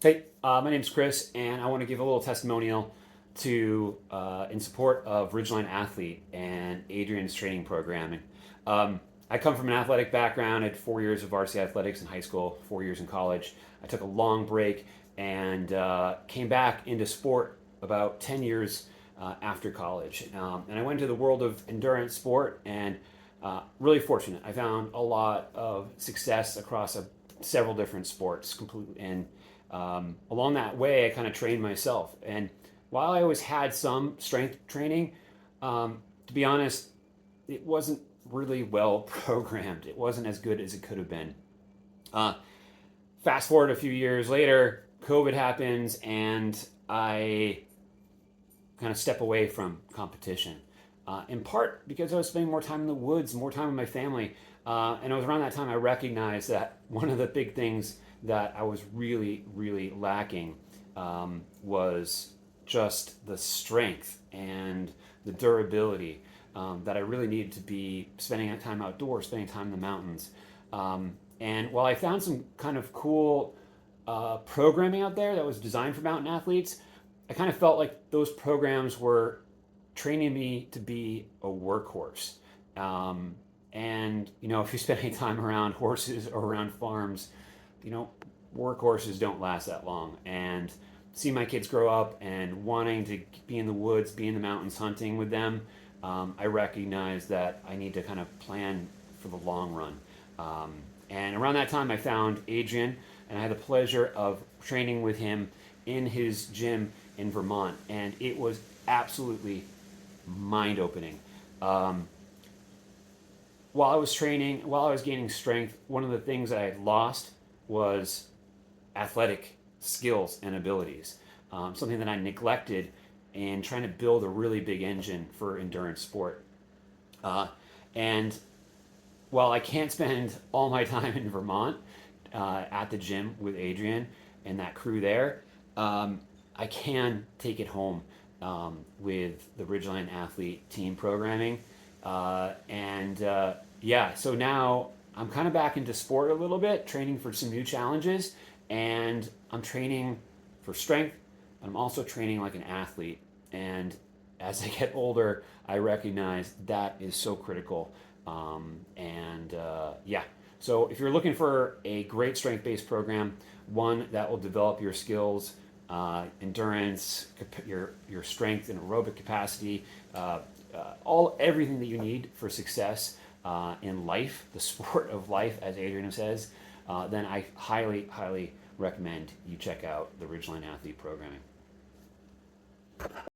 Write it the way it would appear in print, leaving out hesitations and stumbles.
Hey, my name's Chris, and I want to give a little testimonial in support of Ridgeline Athlete and Adrian's training programming. I come from an athletic background. I had 4 years of varsity athletics in high school, 4 years in college. I took a long break and came back into sport about 10 years after college. And I went to the world of endurance sport and really fortunate. I found a lot of success across several different sports completely. And along that way, I kind of trained myself. And while I always had some strength training, to be honest, it wasn't really well programmed. It wasn't as good as it could have been. Uh, Fast forward a few years later, COVID happens, and I kind of step away from competition. In part because I was spending more time in the woods, more time with my family. And it was around that time I recognized that one of the big things that I was really, really lacking was just the strength and the durability that I really needed to be spending time outdoors, spending time in the mountains. And while I found some kind of cool programming out there that was designed for mountain athletes, I kind of felt like those programs were training me to be a workhorse. And if you spend any time around horses or around farms, you know, workhorses don't last that long. And see my kids grow up and wanting to be in the woods, be in the mountains, hunting with them, I recognize that I need to kind of plan for the long run. And around that time, I found Adrian, and I had the pleasure of training with him in his gym in Vermont, and it was absolutely mind-opening. Um, while I was gaining strength, one of the things that I had lost was athletic skills and abilities. Something that I neglected in trying to build a really big engine for endurance sport. And while I can't spend all my time in Vermont at the gym with Adrian and that crew there, I can take it home with the Ridgeline Athlete team programming. Yeah, so now I'm kind of back into sport a little bit, training for some new challenges, and I'm training for strength. I'm also training like an athlete. And as I get older, I recognize that is so critical. Yeah, so if you're looking for a great strength based program, one that will develop your skills, endurance, your strength and aerobic capacity, everything that you need for success in life, the sport of life, as Adrian says, then I highly, highly recommend you check out the Ridgeline Athlete programming.